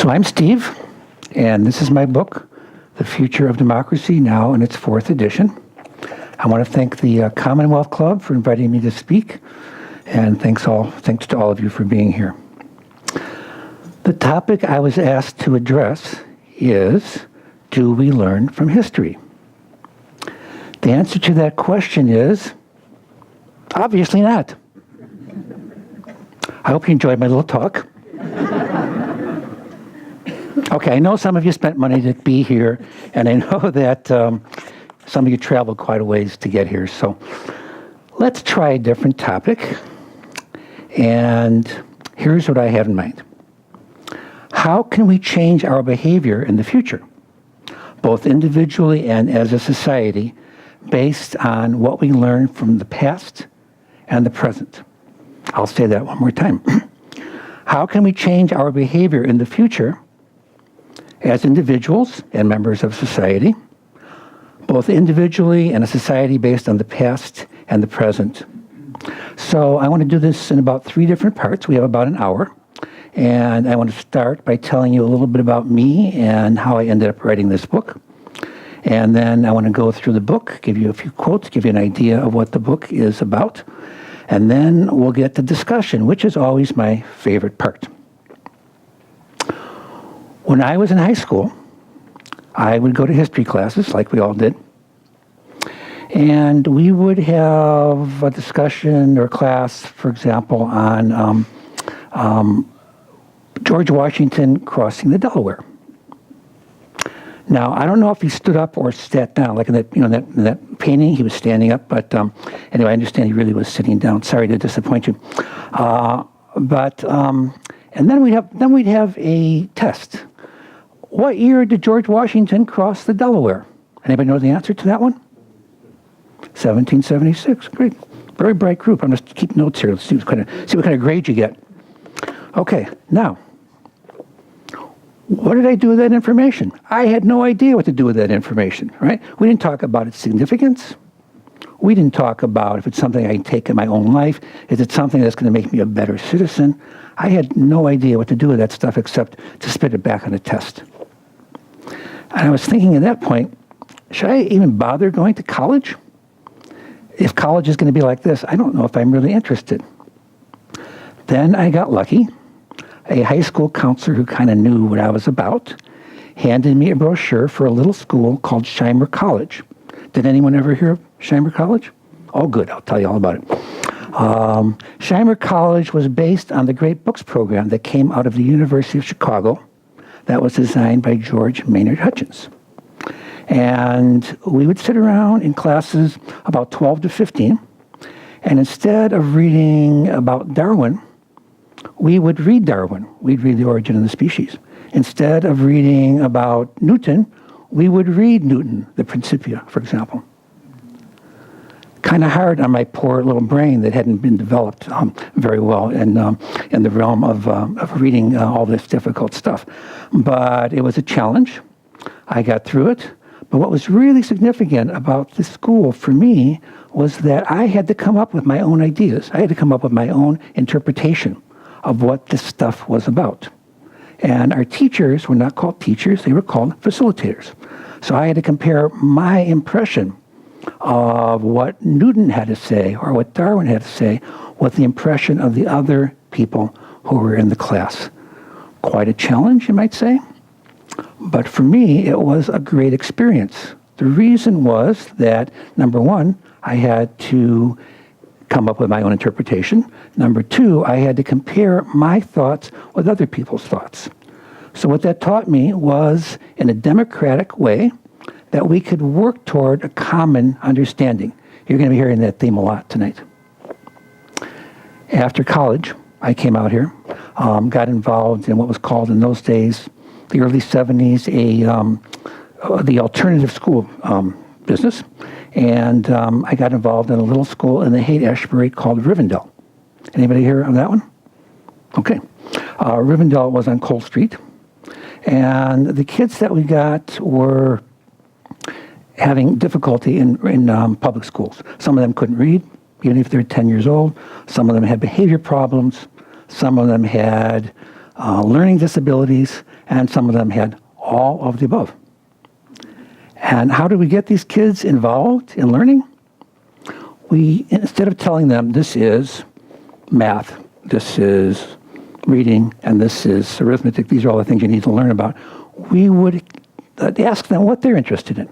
So I'm Steve, and this is my book, The Future of Democracy, now in its 4th edition. I want to thank the Commonwealth Club for inviting me to speak, and thanks to all of you for being here. The topic I was asked to address is, do we learn from history? The answer to that question is, obviously not. I hope you enjoyed my little talk. Okay, I know some of you spent money to be here, and I know that some of you traveled quite a ways to get here, so let's try a different topic. And here's what I have in mind. How can we change our behavior in the future, both individually and as a society, based on what we learn from the past and the present? I'll say that one more time. How can we change our behavior in the future as individuals and members of society, both individually and a society based on the past and the present? So I want to do this in about 3 different parts. We have about an hour. And I want to start by telling you a little bit about me and how I ended up writing this book. And then I want to go through the book, give you a few quotes, give you an idea of what the book is about. And then we'll get to discussion, which is always my favorite part. When I was in high school, I would go to history classes, like we all did. And we would have a discussion or class, for example, on George Washington crossing the Delaware. Now, I don't know if he stood up or sat down, like in that painting, he was standing up, but anyway, I understand he really was sitting down. Sorry to disappoint you. And then we'd have a test. What year did George Washington cross the Delaware? Anybody know the answer to that one? 1776. Great. Very bright group. I'm just keep notes here. Let's see what kind of grade you get. Okay, now, what did I do with that information? I had no idea what to do with that information, right? We didn't talk about its significance. We didn't talk about if it's something I can take in my own life. Is it something that's going to make me a better citizen? I had no idea what to do with that stuff except to spit it back on a test. And I was thinking at that point, should I even bother going to college? If college is going to be like this, I don't know if I'm really interested. Then I got lucky. A high school counselor who kind of knew what I was about handed me a brochure for a little school called Shimer College. Did anyone ever hear of Shimer College? Oh, good. I'll tell you all about it. Shimer College was based on the Great Books program that came out of the University of Chicago that was designed by George Maynard Hutchins. And we would sit around in classes about 12 to 15, and instead of reading about Darwin, we would read Darwin. We'd read The Origin of the Species. Instead of reading about Newton, we would read Newton, the Principia, for example. Kind of hard on my poor little brain that hadn't been developed very well in the realm of reading all this difficult stuff. But it was a challenge. I got through it. But what was really significant about this school for me was that I had to come up with my own ideas. I had to come up with my own interpretation of what this stuff was about. And our teachers were not called teachers, they were called facilitators. So I had to compare my impression of what Newton had to say or what Darwin had to say with the impression of the other people who were in the class. Quite a challenge, you might say. But for me, it was a great experience. The reason was that, number one, I had to come up with my own interpretation. Number two, I had to compare my thoughts with other people's thoughts. So what that taught me was, in a democratic way, that we could work toward a common understanding. You're going to be hearing that theme a lot tonight. After college, I came out here, got involved in what was called in those days, the early 70s, the alternative school business. And I got involved in a little school in the Haight-Ashbury called Rivendell. Anybody hear of that one? Okay. Rivendell was on Cole Street. And the kids that we got were having difficulty in public schools. Some of them couldn't read, even if they're 10 years old. Some of them had behavior problems. Some of them had learning disabilities, and some of them had all of the above. And how do we get these kids involved in learning? We, instead of telling them this is math, this is reading, and this is arithmetic, these are all the things you need to learn about, we would ask them what they're interested in.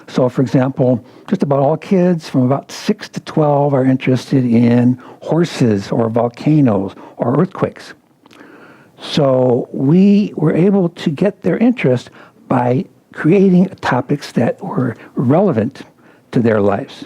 So, for example, just about all kids from about 6 to 12 are interested in horses or volcanoes or earthquakes. So we were able to get their interest by creating topics that were relevant to their lives.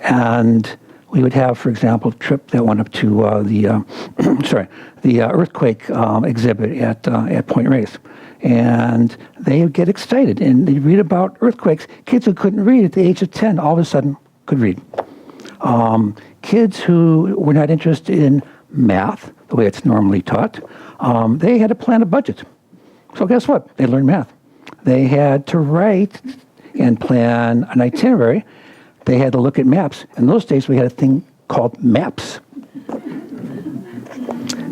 And we would have, for example, a trip that went up to the earthquake exhibit at Point Reyes. And they would get excited and they'd read about earthquakes. Kids who couldn't read at the age of 10 all of a sudden could read. Kids who were not interested in math, the way it's normally taught, they had to plan a budget. So guess what? They learned math. They had to write and plan an itinerary. They had to look at maps. In those days, we had a thing called maps.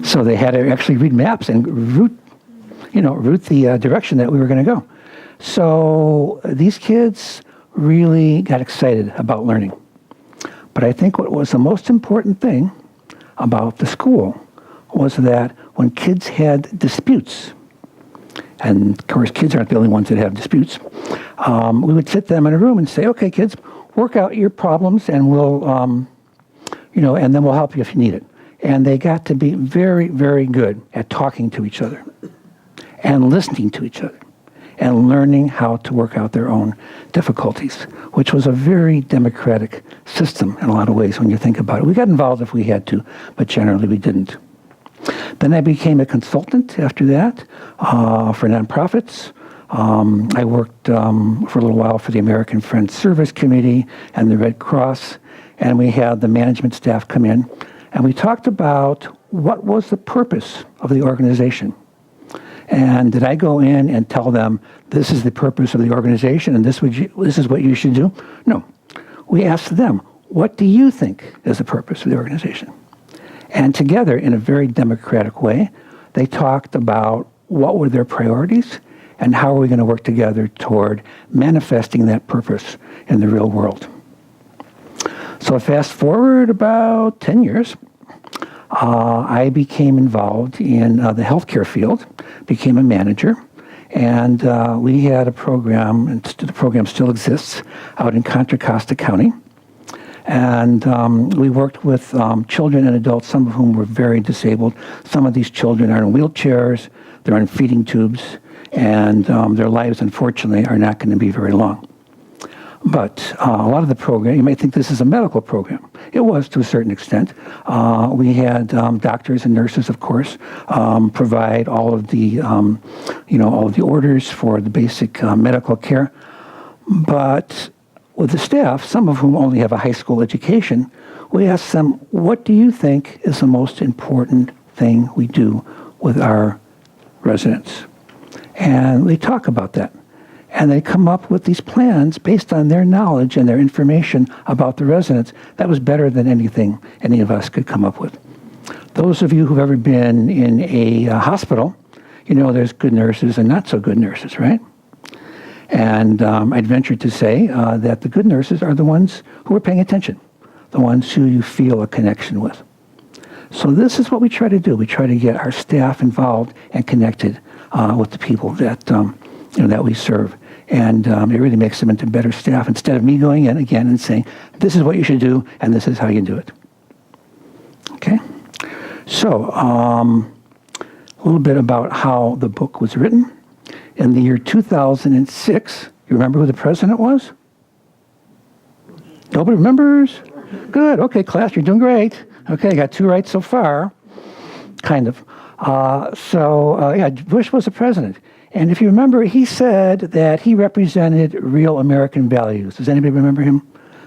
So they had to actually read maps and route the direction that we were going to go. So these kids really got excited about learning. But I think what was the most important thing about the school was that when kids had disputes, and of course kids aren't the only ones that have disputes, we would sit them in a room and say, okay, kids, work out your problems and we'll, and then we'll help you if you need it. And they got to be very, very good at talking to each other and listening to each other and learning how to work out their own difficulties, which was a very democratic system in a lot of ways when you think about it. We got involved if we had to, but generally we didn't. Then I became a consultant after that for nonprofits. I worked for a little while for the American Friends Service Committee and the Red Cross, and we had the management staff come in, and we talked about what was the purpose of the organization. And did I go in and tell them, this is the purpose of the organization and this is what you should do? No. We asked them, what do you think is the purpose of the organization? And together, in a very democratic way, they talked about what were their priorities and how are we going to work together toward manifesting that purpose in the real world. So fast forward about 10 years, I became involved in the healthcare field, became a manager, and we had a program, and the program still exists, out in Contra Costa County. And we worked with children and adults, some of whom were very disabled. Some of these children are in wheelchairs, they're on feeding tubes, and their lives, unfortunately, are not going to be very long. But a lot of the program, you might think this is a medical program. It was to a certain extent. We had doctors and nurses, of course, provide all of the, all of the orders for the basic medical care. But with the staff, some of whom only have a high school education, we asked them, what do you think is the most important thing we do with our residents? And they talk about that. And they come up with these plans based on their knowledge and their information about the residents. That was better than anything any of us could come up with. Those of you who've ever been in a hospital, you know there's good nurses and not so good nurses, right? And I'd venture to say that the good nurses are the ones who are paying attention, the ones who you feel a connection with. So this is what we try to do. We try to get our staff involved and connected with the people that that we serve. And it really makes them into better staff instead of me going in again and saying, this is what you should do and this is how you do it. Okay? So a little bit about how the book was written. In the year 2006, you remember who the president was? Nobody remembers? Good. Okay, class, you're doing great. Okay, got 2 right so far. Kind of. Bush was the president. And if you remember, he said that he represented real American values. Does anybody remember him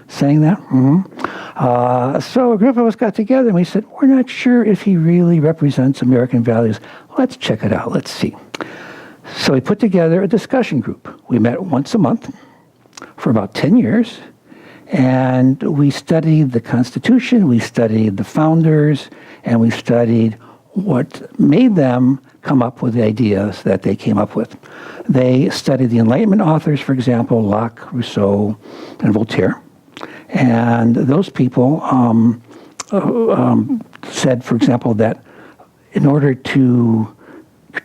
saying that? Mm-hmm. So a group of us got together and we said, we're not sure if he really represents American values. Let's check it out. Let's see. So we put together a discussion group. We met once a month for about 10 years. And we studied the Constitution, we studied the founders, and we studied what made them come up with the ideas that they came up with. They studied the Enlightenment authors, for example, Locke, Rousseau, and Voltaire. And those people said, for example, that in order to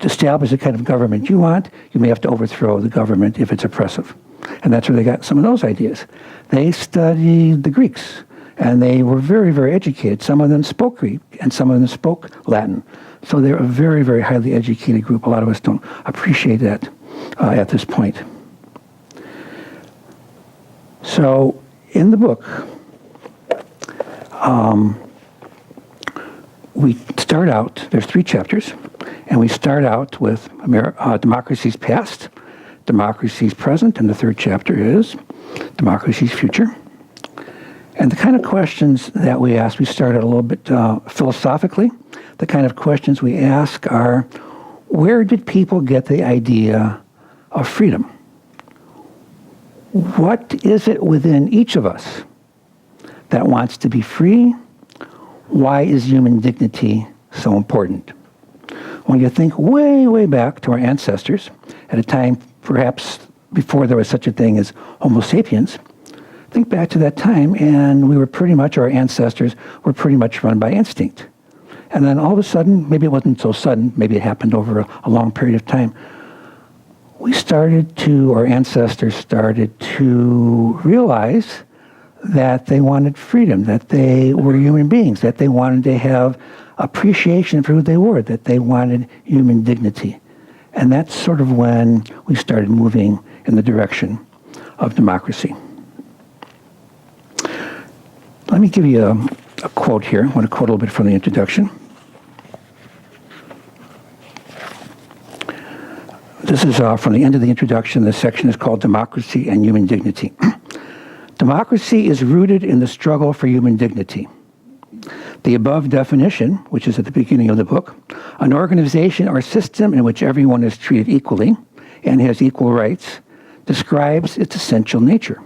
establish the kind of government you want, you may have to overthrow the government if it's oppressive. And that's where they got some of those ideas. They studied the Greeks, and they were very, very educated. Some of them spoke Greek, and some of them spoke Latin. So they're a very, very highly educated group. A lot of us don't appreciate that at this point. So in the book, we start out, there's 3 chapters, and we start out with democracy's past, democracy's present, and the 3rd chapter is democracy's future. And the kind of questions that we ask, we start out a little bit philosophically. The kind of questions we ask are, where did people get the idea of freedom? What is it within each of us that wants to be free? Why is human dignity so important? When you think way, way back to our ancestors, at a time perhaps before there was such a thing as Homo sapiens, think back to that time, and we were pretty much, our ancestors were pretty much run by instinct. And then all of a sudden, maybe it wasn't so sudden, maybe it happened over a long period of time, our ancestors started to realize that they wanted freedom, that they were human beings, that they wanted to have appreciation for who they were, that they wanted human dignity. And that's sort of when we started moving in the direction of democracy. Let me give you a quote here. I want to quote a little bit from the introduction. This is from the end of the introduction. This section is called Democracy and Human Dignity. Democracy is rooted in the struggle for human dignity. The above definition, which is at the beginning of the book, an organization or system in which everyone is treated equally and has equal rights, describes its essential nature.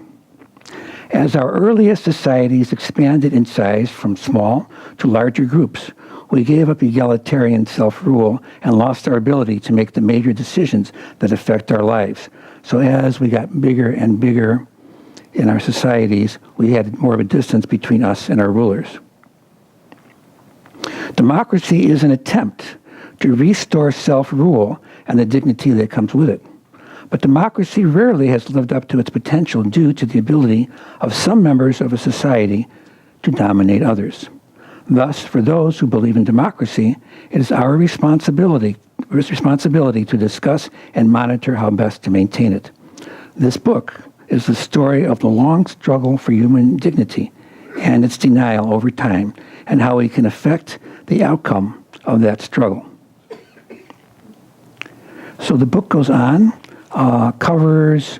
As our earliest societies expanded in size from small to larger groups, we gave up egalitarian self-rule and lost our ability to make the major decisions that affect our lives. So as we got bigger and bigger in our societies, we had more of a distance between us and our rulers. Democracy is an attempt to restore self-rule and the dignity that comes with it. But democracy rarely has lived up to its potential due to the ability of some members of a society to dominate others. Thus, for those who believe in democracy, it is our responsibility to discuss and monitor how best to maintain it. This book is the story of the long struggle for human dignity and its denial over time, and how we can affect the outcome of that struggle. So the book goes on, covers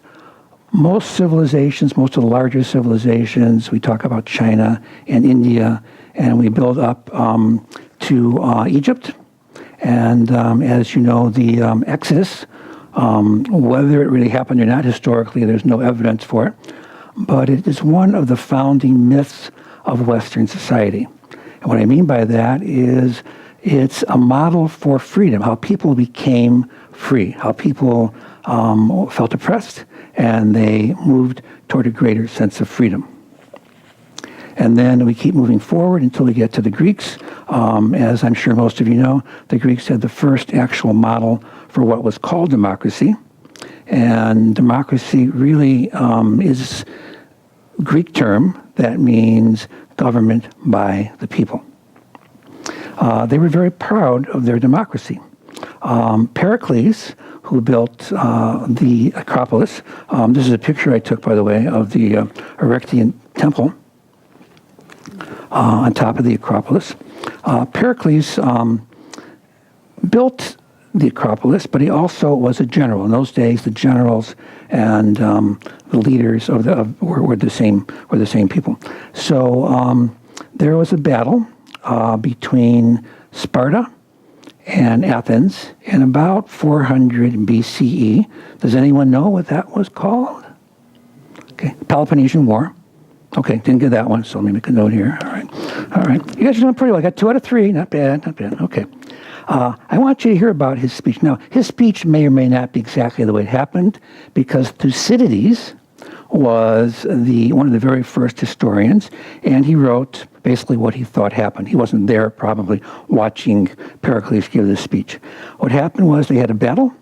most civilizations, most of the larger civilizations. We talk about China and India, and we build up to Egypt. And as you know, the Exodus, whether it really happened or not, historically, there's no evidence for it. But it is one of the founding myths of Western society. And what I mean by that is it's a model for freedom, how people became free, how people felt oppressed, and they moved toward a greater sense of freedom. And then we keep moving forward until we get to the Greeks. As I'm sure most of you know, the Greeks had the first actual model for what was called democracy. And democracy really is a Greek term that means government by the people. They were very proud of their democracy. Pericles, who built the Acropolis, this is a picture I took, by the way, of the Erechtheian Temple on top of the Acropolis. Pericles built the Acropolis, but he also was a general. In those days, the generals and the leaders were the same people. So there was a battle between Sparta and Athens in about 400 BCE. Does anyone know what that was called? Okay, Peloponnesian War. Okay, didn't get that one, so let me make a note here. All right. You guys are doing pretty well. I got 2 out of 3. Not bad, not bad. Okay. I want you to hear about his speech. Now, his speech may or may not be exactly the way it happened, because Thucydides was one of the very first historians, and he wrote basically what he thought happened. He wasn't there probably watching Pericles give this speech. What happened was they had a battle,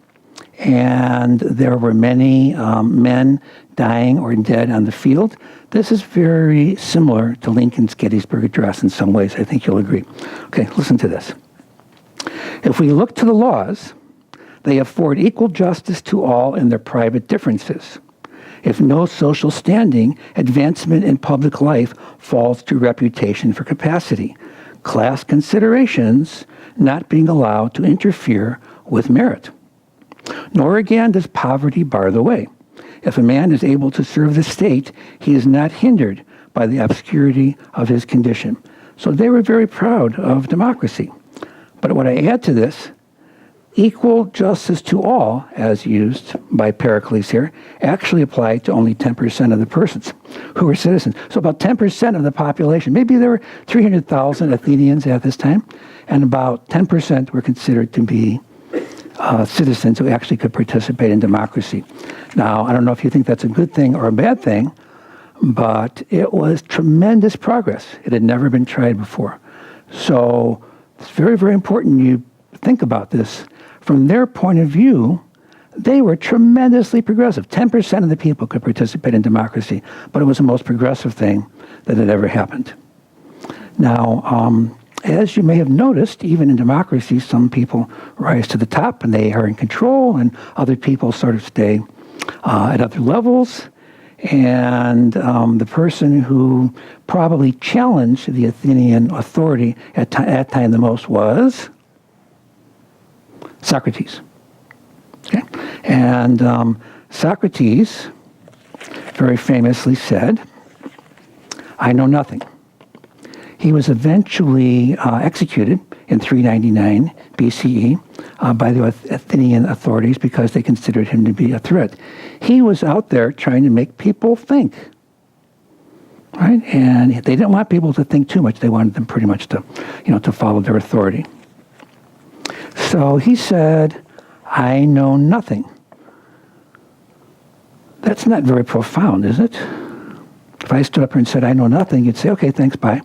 and there were many men dying or dead on the field. This is very similar to Lincoln's Gettysburg Address in some ways. I think you'll agree. Okay, listen to this. If we look to the laws, they afford equal justice to all in their private differences. If no social standing, advancement in public life falls to reputation for capacity, class considerations not being allowed to interfere with merit. Nor again does poverty bar the way. If a man is able to serve the state, he is not hindered by the obscurity of his condition. So they were very proud of democracy. But what I add to this, equal justice to all, as used by Pericles here, actually applied to only 10% of the persons who were citizens. So about 10% of the population, maybe there were 300,000 Athenians at this time, and about 10% were considered to be citizens who actually could participate in democracy. Now, I don't know if you think that's a good thing or a bad thing, but it was tremendous progress. It had never been tried before. So it's very, very important you think about this. From their point of view, they were tremendously progressive. 10% of the people could participate in democracy, but it was the most progressive thing that had ever happened. Now, as you may have noticed, even in democracy, some people rise to the top and they are in control, and other people sort of stay at other levels. And the person who probably challenged the Athenian authority at that time the most was Socrates. Okay? And Socrates very famously said, "I know nothing." He was eventually executed in 399 BCE by the Athenian authorities because they considered him to be a threat. He was out there trying to make people think, right? And they didn't want people to think too much. They wanted them pretty much to, to follow their authority. So he said, "I know nothing." That's not very profound, is it? If I stood up here and said, "I know nothing," you'd say, "Okay, thanks, bye."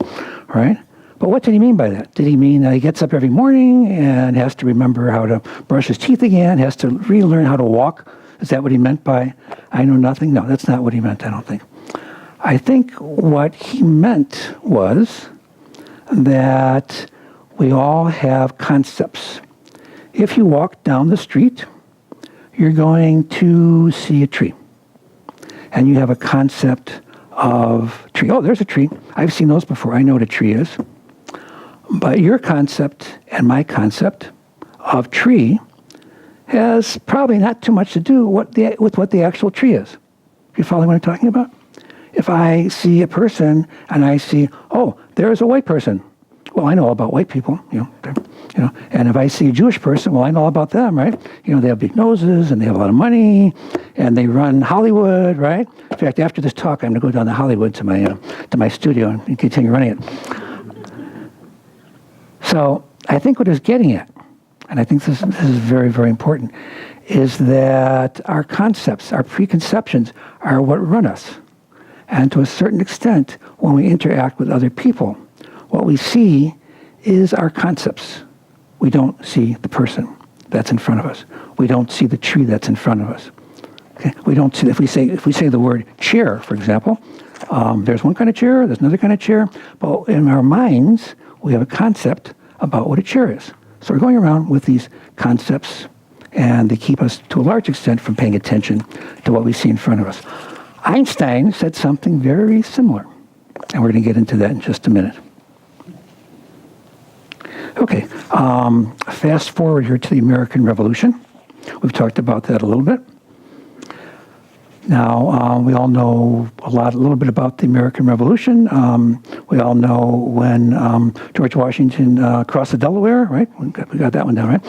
Right? But what did he mean by that? Did he mean that he gets up every morning and has to remember how to brush his teeth again, has to relearn how to walk? Is that what he meant by "I know nothing"? No, that's not what he meant, I don't think. I think what he meant was that we all have concepts. If you walk down the street, you're going to see a tree. And you have a concept of tree. Oh, there's a tree. I've seen those before. I know what a tree is. But your concept and my concept of tree has probably not too much to do with what the actual tree is. You follow what I'm talking about? If I see a person and I see, oh, there's a white person. Well, I know all about white people, and if I see a Jewish person, well, I know all about them, right? They have big noses and they have a lot of money and they run Hollywood, right? In fact, after this talk, I'm going to go down to Hollywood to my studio and continue running it. So I think what it's getting at, and I think this is very, very important, is that our concepts, our preconceptions are what run us. And to a certain extent, when we interact with other people, what we see is our concepts. We don't see the person that's in front of us. We don't see the tree that's in front of us. Okay? We don't see, if we say the word chair, for example, there's one kind of chair, there's another kind of chair, but in our minds, we have a concept about what a chair is. So we're going around with these concepts, and they keep us, to a large extent, from paying attention to what we see in front of us. Einstein said something very similar, and we're going to get into that in just a minute. Okay, fast forward here to the American Revolution. We've talked about that a little bit. Now, we all know a little bit about the American Revolution. We all know when George Washington crossed the Delaware, right? We got that one down, right?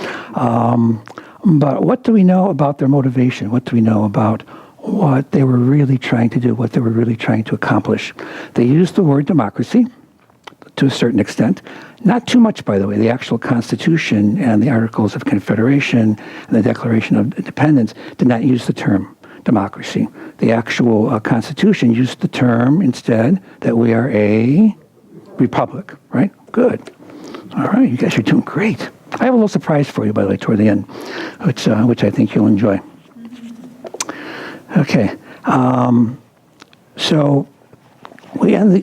But what do we know about their motivation? What do we know about what they were really trying to do, what they were really trying to accomplish? They used the word democracy to a certain extent. Not too much, by the way. The actual Constitution and the Articles of Confederation and the Declaration of Independence did not use the term democracy. The actual Constitution used the term instead that we are a republic, right? Good. All right, you guys are doing great. I have a little surprise for you, by the way, toward the end, which I think you'll enjoy. Okay, so we end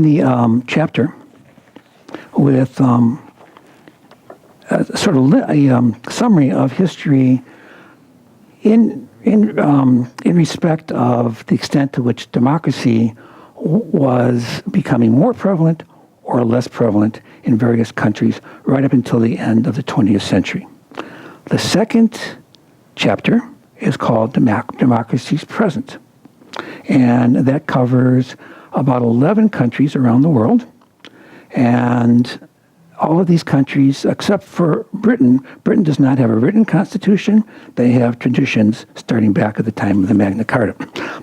the chapter with a sort of a summary of history in respect of the extent to which democracy was becoming more prevalent or less prevalent in various countries right up until the end of the 20th century. The second chapter is called Democracies Present, and that covers about 11 countries around the world, and all of these countries, except for Britain does not have a written constitution. They have traditions starting back at the time of the Magna Carta.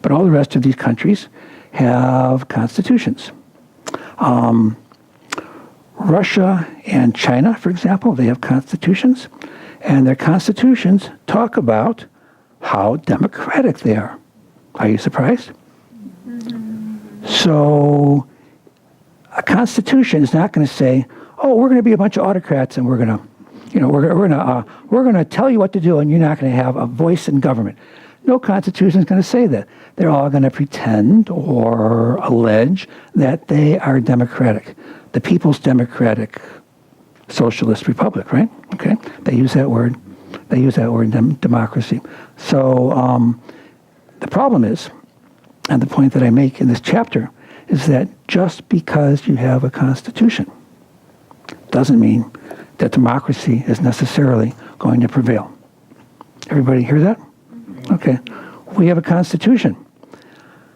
But all the rest of these countries have constitutions. Russia and China, for example, they have constitutions, and their constitutions talk about how democratic they are. Are you surprised? So a constitution is not going to say, "Oh, we're going to be a bunch of autocrats, and we're going to tell you what to do, and you're not going to have a voice in government." No constitution is going to say that. They're all going to pretend or allege that they are democratic. The People's Democratic Socialist Republic, right? Okay, they use that word. They use that word, democracy. So the problem is, and the point that I make in this chapter, is that just because you have a constitution doesn't mean that democracy is necessarily going to prevail. Everybody hear that? Okay. We have a constitution.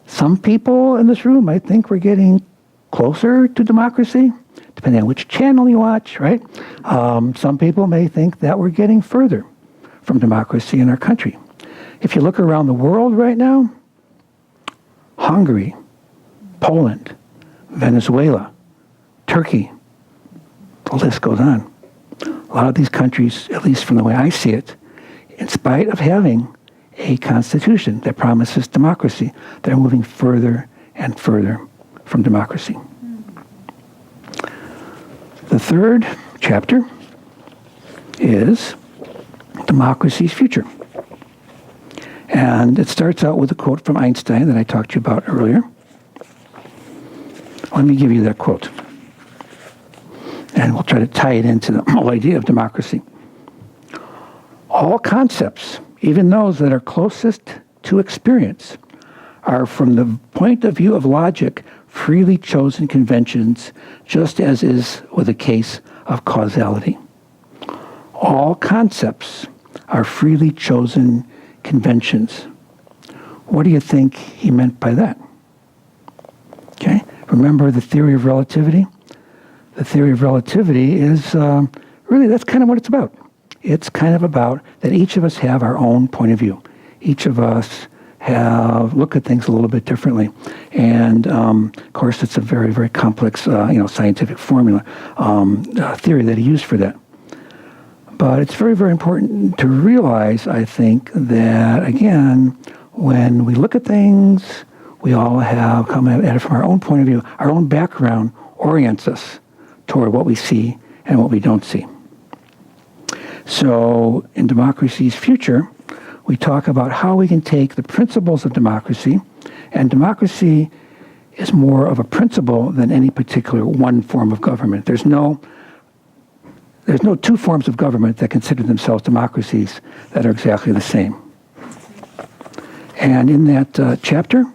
Some people in this room might think we're getting closer to democracy, depending on which channel you watch, right? Some people may think that we're getting further from democracy in our country. If you look around the world right now, Hungary, Poland, Venezuela, Turkey, the list goes on. A lot of these countries, at least from the way I see it, in spite of having a constitution that promises democracy, they're moving further and further from democracy. The third chapter is Democracy's Future. And it starts out with a quote from Einstein that I talked to you about earlier. Let me give you that quote. And we'll try to tie it into the whole idea of democracy. All concepts, even those that are closest to experience, are from the point of view of logic freely chosen conventions, just as is with the case of causality. All concepts are freely chosen conventions. What do you think he meant by that? Okay, remember the theory of relativity? The theory of relativity is really, that's kind of what it's about. It's kind of about that each of us have our own point of view. Each of us look at things a little bit differently. And of course, it's a very, very complex, scientific formula, theory that he used for that. But it's very, very important to realize, I think, that, again, when we look at things, we all have come at it from our own point of view. Our own background orients us toward what we see and what we don't see. So in Democracy's Future, we talk about how we can take the principles of democracy, and democracy is more of a principle than any particular one form of government. There's no two forms of government that consider themselves democracies that are exactly the same. And in that chapter,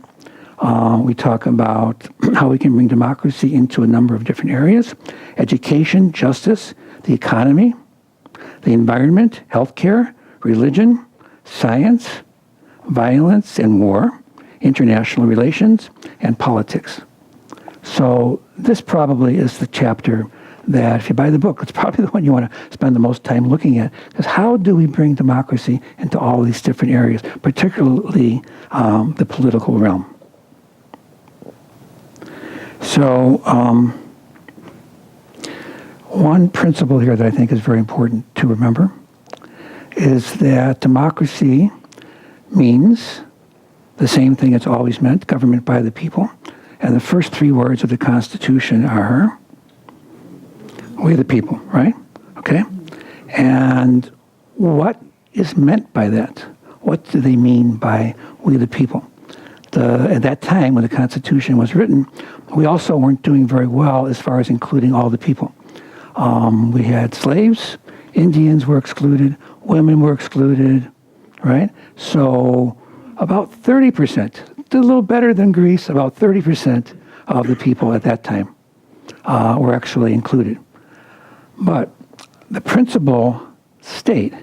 we talk about how we can bring democracy into a number of different areas: education, justice, the economy, the environment, healthcare, religion, science, violence and war, international relations, and politics. So this probably is the chapter that, if you buy the book, it's probably the one you want to spend the most time looking at. Because how do we bring democracy into all these different areas, particularly the political realm? So one principle here that I think is very important to remember is that democracy means the same thing it's always meant, government by the people. And the first three words of the Constitution are, we the people, right? Okay? And what is meant by that? What do they mean by we the people? At that time, when the Constitution was written, we also weren't doing very well as far as including all the people. We had slaves, Indians were excluded, women were excluded, right? So about 30%, did a little better than Greece, about 30% of the people at that time were actually included. But the principle stayed,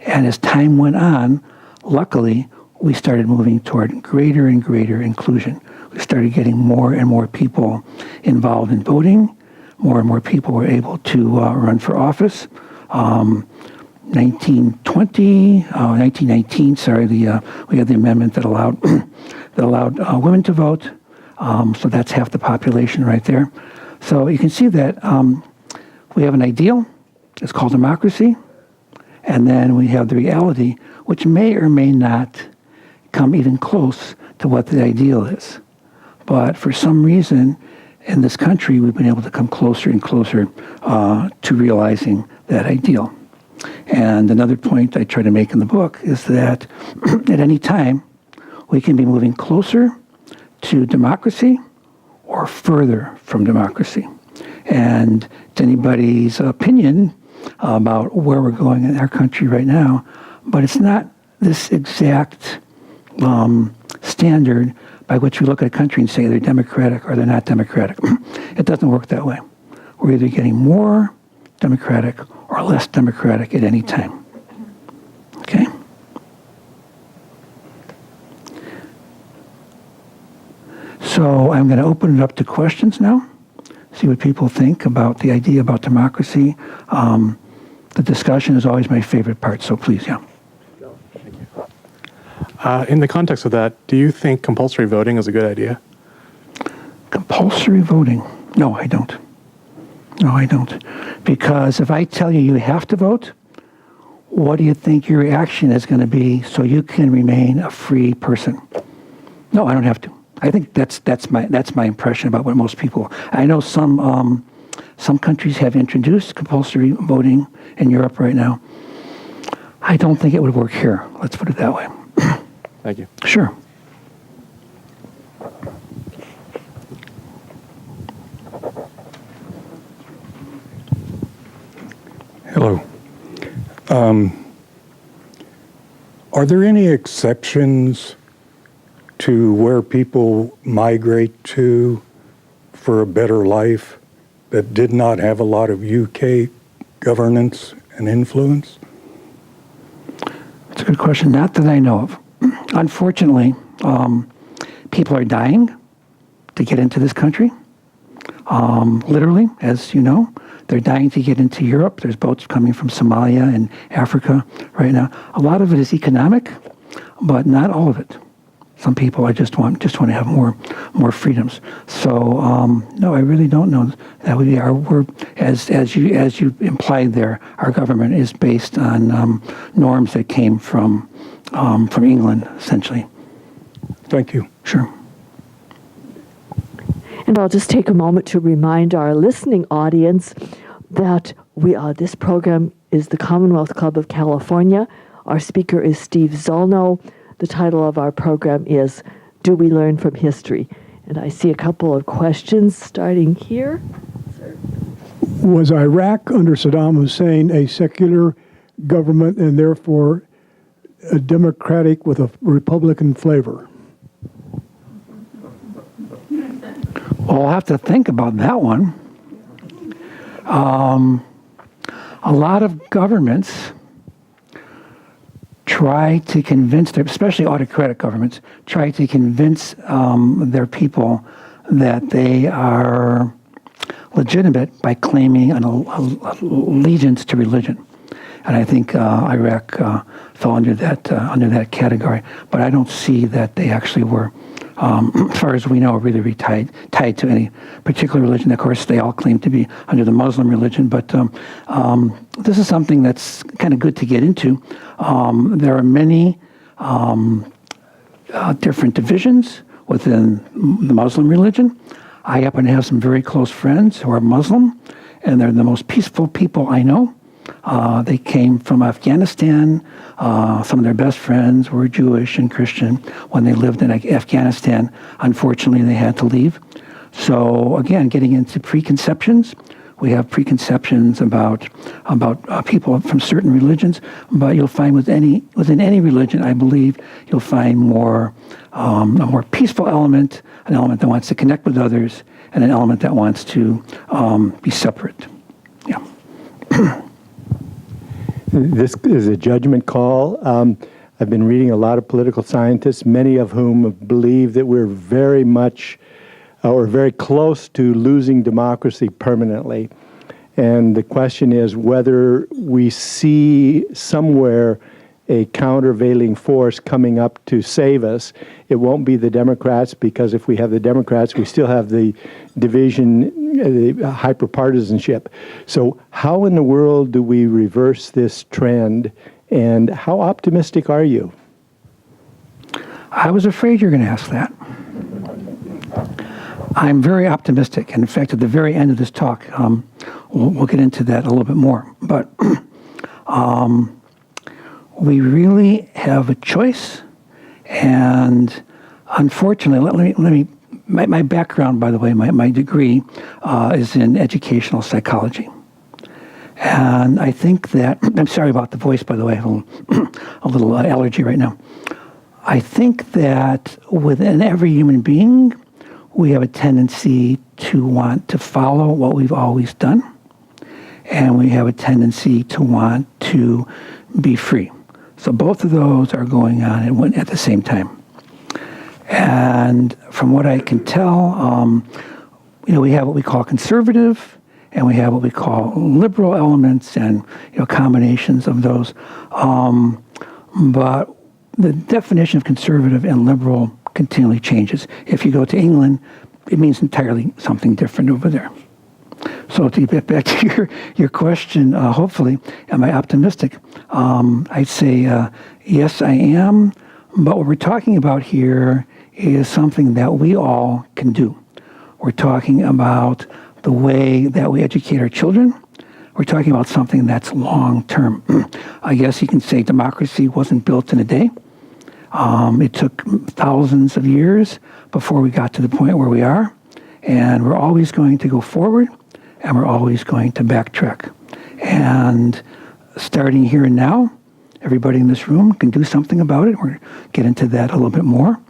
and as time went on, luckily, we started moving toward greater and greater inclusion. We started getting more and more people involved in voting. More and more people were able to run for office. 1919, we had the amendment that allowed women to vote. So that's half the population right there. So you can see that we have an ideal. It's called democracy. And then we have the reality, which may or may not come even close to what the ideal is. But for some reason, in this country, we've been able to come closer and closer to realizing that ideal. And another point I try to make in the book is that at any time, we can be moving closer to democracy or further from democracy. And it's anybody's opinion about where we're going in our country right now, but it's not this exact standard by which we look at a country and say they're democratic or they're not democratic. It doesn't work that way. We're either getting more democratic or less democratic at any time. Okay? So I'm going to open it up to questions now, see what people think about the idea about democracy. The discussion is always my favorite part, so please, yeah. In the context of that, do you think compulsory voting is a good idea? Compulsory voting? No, I don't. No, I don't. Because if I tell you you have to vote, what do you think your reaction is going to be so you can remain a free person? No, I don't have to. I think that's my impression about what most people. I know some countries have introduced compulsory voting in Europe right now. I don't think it would work here. Let's put it that way. Thank you. Sure. Hello. Are there any exceptions to where people migrate to for a better life that did not have a lot of UK governance and influence? That's a good question. Not that I know of. Unfortunately, people are dying to get into this country. Literally, as you know, they're dying to get into Europe. There's boats coming from Somalia and Africa right now. A lot of it is economic, but not all of it. Some people just want to have more freedoms. So no, I really don't know that we're as you implied there. Our government is based on norms that came from England, essentially. Thank you. Sure. And I'll just take a moment to remind our listening audience that this program is the Commonwealth Club of California. Our speaker is Steve Zolno. The title of our program is Do We Learn from History? And I see a couple of questions starting here. Was Iraq under Saddam Hussein a secular government and therefore a democratic with a Republican flavor? Well, I'll have to think about that one. A lot of governments try to convince, especially autocratic governments, try to convince their people that they are legitimate by claiming an allegiance to religion. And I think Iraq fell under that category. But I don't see that they actually were as far as we know, really tied to any particular religion. Of course, they all claim to be under the Muslim religion, but this is something that's kind of good to get into. There are many different divisions within the Muslim religion. I happen to have some very close friends who are Muslim, and they're the most peaceful people I know. They came from Afghanistan. Some of their best friends were Jewish and Christian when they lived in Afghanistan. Unfortunately, they had to leave. So again, getting into preconceptions, we have preconceptions about people from certain religions, but you'll find within any religion, I believe, you'll find a more peaceful element, an element that wants to connect with others, and an element that wants to be separate. Yeah. This is a judgment call. I've been reading a lot of political scientists, many of whom believe that we're very much or very close to losing democracy permanently. And the question is whether we see somewhere a countervailing force coming up to save us. It won't be the Democrats, because if we have the Democrats, we still have the division, the hyper-partisanship. So how in the world do we reverse this trend, and how optimistic are you? I was afraid you were going to ask that. I'm very optimistic. And in fact, at the very end of this talk, we'll get into that a little bit more. But we really have a choice. And unfortunately, my background, by the way, my degree is in educational psychology. And I think that, I'm sorry about the voice, by the way, I have a little allergy right now. I think that within every human being, we have a tendency to want to follow what we've always done. And we have a tendency to want to be free. So both of those are going on at the same time. And from what I can tell, we have what we call conservative, and we have what we call liberal elements, and combinations of those. But the definition of conservative and liberal continually changes. If you go to England, it means entirely something different over there. So to get back to your question, hopefully, am I optimistic? I'd say yes, I am. But what we're talking about here is something that we all can do. We're talking about the way that we educate our children. We're talking about something that's long-term. I guess you can say democracy wasn't built in a day. It took thousands of years before we got to the point where we are. And we're always going to go forward, and we're always going to backtrack. And starting here and now, everybody in this room can do something about it. We're going to get into that a little bit more.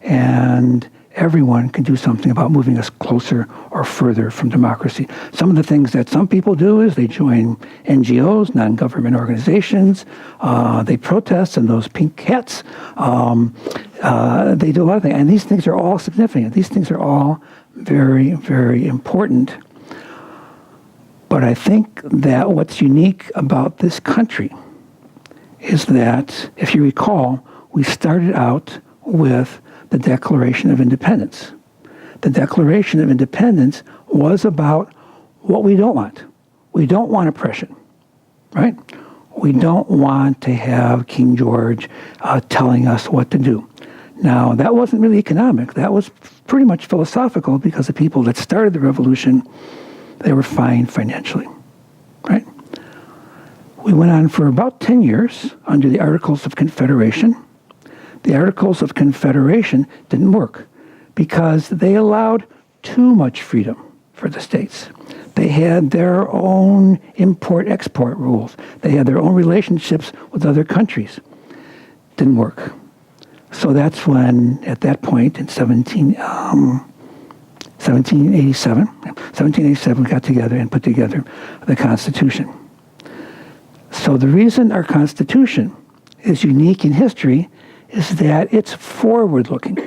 And everyone can do something about moving us closer or further from democracy. Some of the things that some people do is they join NGOs, non-government organizations. They protest in those pink hats. They do a lot of things. And these things are all significant. These things are all very, very important. But I think that what's unique about this country is that, if you recall, we started out with the Declaration of Independence. The Declaration of Independence was about what we don't want. We don't want oppression, right? We don't want to have King George telling us what to do. Now, that wasn't really economic. That was pretty much philosophical, because the people that started the revolution, they were fine financially, right? We went on for about 10 years under the Articles of Confederation. The Articles of Confederation didn't work because they allowed too much freedom for the states. They had their own import-export rules. They had their own relationships with other countries. Didn't work. So that's when, at that point in 1787, we got together and put together the Constitution. So the reason our Constitution is unique in history is that it's forward-looking.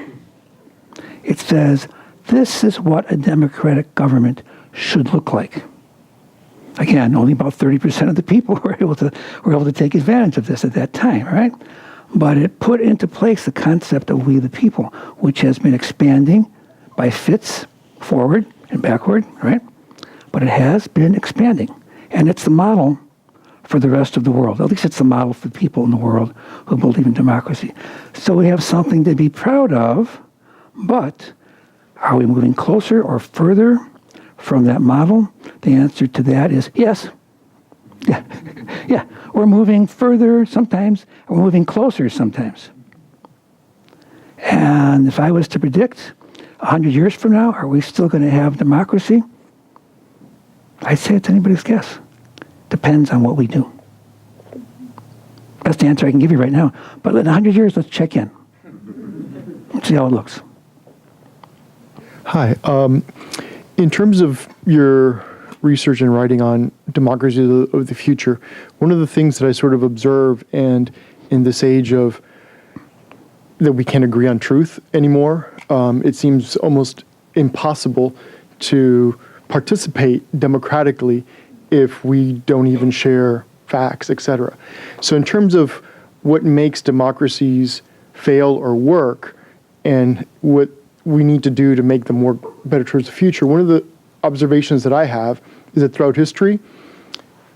It says, this is what a democratic government should look like. Again, only about 30% of the people were able to take advantage of this at that time, right? but it put into place the concept of we the people, which has been expanding by fits forward and backward, right? But it has been expanding. And it's the model for the rest of the world. At least it's the model for people in the world who believe in democracy. So we have something to be proud of, but are we moving closer or further from that model? The answer to that is yes. Yeah, yeah. We're moving further sometimes, we're moving closer sometimes. And if I was to predict 100 years from now, are we still going to have democracy? I'd say it's anybody's guess. Depends on what we do. That's the answer I can give you right now. But in 100 years, let's check in. Let's see how it looks. Hi. In terms of your research and writing on democracy of the future, one of the things that I sort of observe, and in this age of that we can't agree on truth anymore, it seems almost impossible to participate democratically if we don't even share facts, etc. So in terms of what makes democracies fail or work and what we need to do to make them work better towards the future, one of the observations that I have is that throughout history,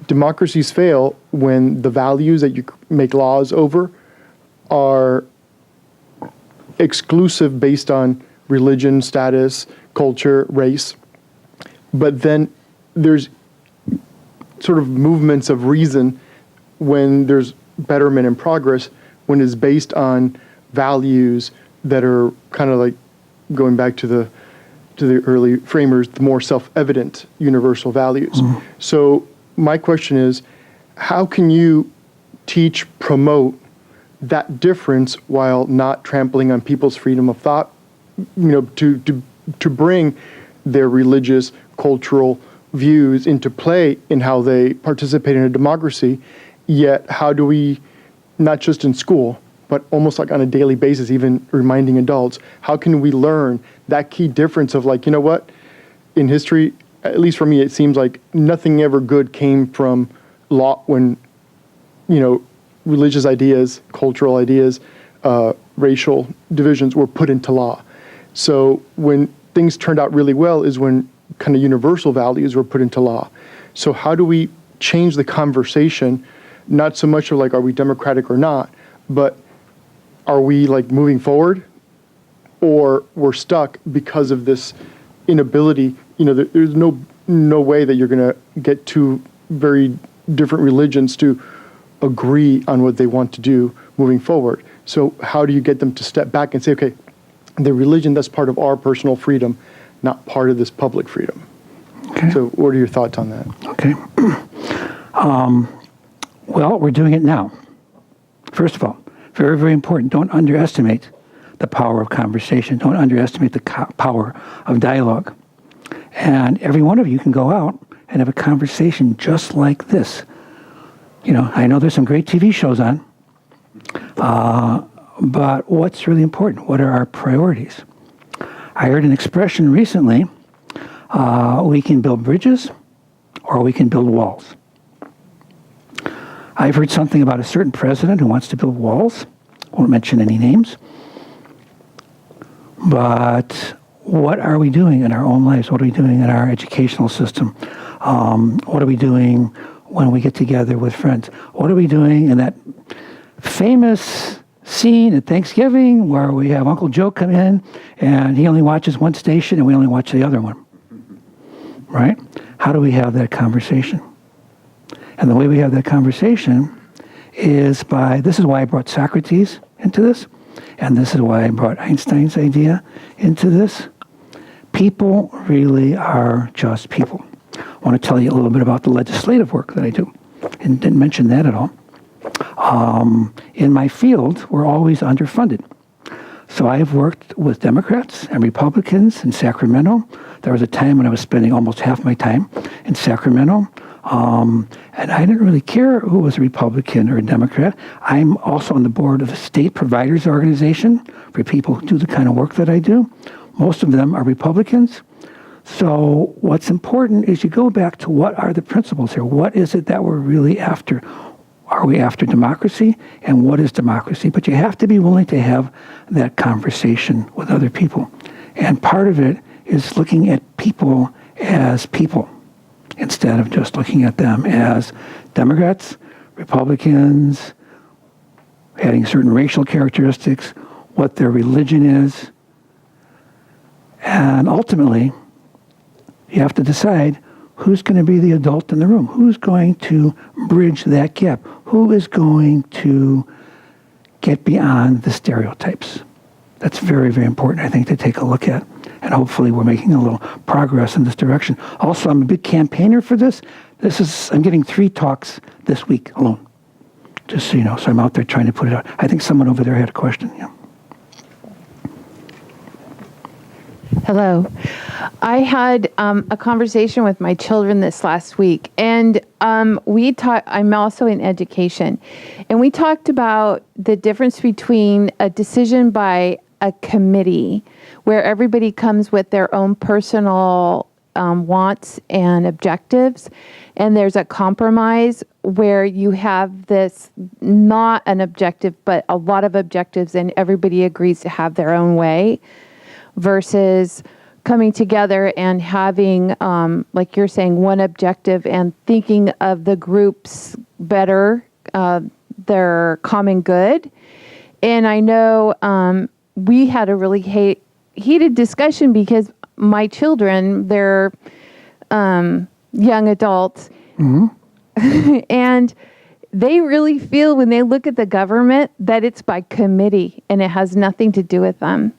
democracies fail when the values that you make laws over are exclusive based on religion, status, culture, race. But then there's sort of movements of reason when there's betterment and progress, when it's based on values that are kind of like going back to the early framers, the more self-evident universal values. Mm-hmm. So my question is, how can you teach, promote that difference while not trampling on people's freedom of thought, to bring their religious, cultural views into play in how they participate in a democracy, yet how do we, not just in school, but almost like on a daily basis, even reminding adults, how can we learn that key difference of like, you know what, in history, at least for me, it seems like nothing ever good came from law when, religious ideas, cultural ideas, racial divisions were put into law. So when things turned out really well is when kind of universal values were put into law. So how do we change the conversation, not so much of like, are we democratic or not, but are we like moving forward, or we're stuck because of this inability? There's no way that you're going to get two very different religions to agree on what they want to do moving forward. So how do you get them to step back and say, okay, the religion, that's part of our personal freedom, not part of this public freedom? Okay. So what are your thoughts on that? Okay. Well, we're doing it now. First of all, very, very important. Don't underestimate the power of conversation. Don't underestimate the power of dialogue. And every one of you can go out and have a conversation just like this. I know there's some great TV shows on, but what's really important? What are our priorities? I heard an expression recently, we can build bridges or we can build walls. I've heard something about a certain president who wants to build walls. I won't mention any names. But what are we doing in our own lives? What are we doing in our educational system? What are we doing when we get together with friends? What are we doing in that famous scene at Thanksgiving where we have Uncle Joe come in and he only watches one station and we only watch the other one? Right? How do we have that conversation? And the way we have that conversation is this is why I brought Socrates into this, and this is why I brought Einstein's idea into this. People really are just people. I want to tell you a little bit about the legislative work that I do, and didn't mention that at all. In my field, we're always underfunded. So I've worked with Democrats and Republicans in Sacramento. There was a time when I was spending almost half my time in Sacramento. And I didn't really care who was a Republican or a Democrat. I'm also on the board of a state providers organization for people who do the kind of work that I do. Most of them are Republicans. So what's important is you go back to what are the principles here? What is it that we're really after? are we after democracy, and what is democracy? But you have to be willing to have that conversation with other people. And part of it is looking at people as people instead of just looking at them as Democrats, Republicans, having certain racial characteristics, what their religion is. And ultimately, you have to decide who's going to be the adult in the room, who's going to bridge that gap, who is going to get beyond the stereotypes. That's very, very important, I think, to take a look at. And hopefully we're making a little progress in this direction. Also, I'm a big campaigner for this. I'm getting 3 talks this week alone, just so you know. So I'm out there trying to put it out. I think someone over there had a question. Yeah. Hello. I had a conversation with my children this last week, and I'm also in education, and we talked about the difference between a decision by a committee where everybody comes with their own personal wants and objectives, and there's a compromise where you have this, not an objective, but a lot of objectives, and everybody agrees to have their own way, versus coming together and having, like you're saying, one objective and thinking of the groups better, their common good. And I know we had a really heated discussion because my children, they're young adults, and they really feel when they look at the government that it's by committee and it has nothing to do with them.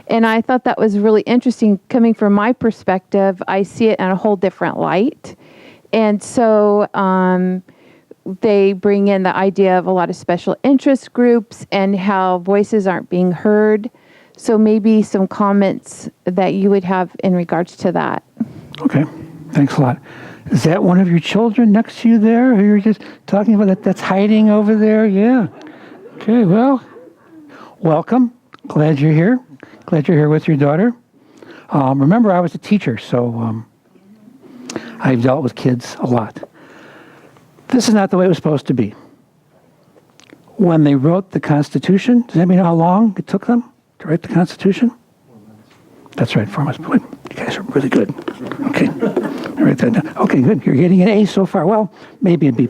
And I thought that was really interesting. Coming from my perspective, I see it in a whole different light. And so they bring in the idea of a lot of special interest groups and how voices aren't being heard. So maybe some comments that you would have in regards to that. Okay, thanks a lot. Is that one of your children next to you there, who you're just talking about, that's hiding over there? Yeah. Okay, well, welcome. Glad you're here. Glad you're here with your daughter. Remember, I was a teacher, so I've dealt with kids a lot. This is not the way it was supposed to be. When they wrote the Constitution, does anybody know how long it took them to write the Constitution? That's right, 4 months. Boy, you guys are really good. Okay, I'll write that down. Okay, good. You're getting an A so far. Well, maybe a B+.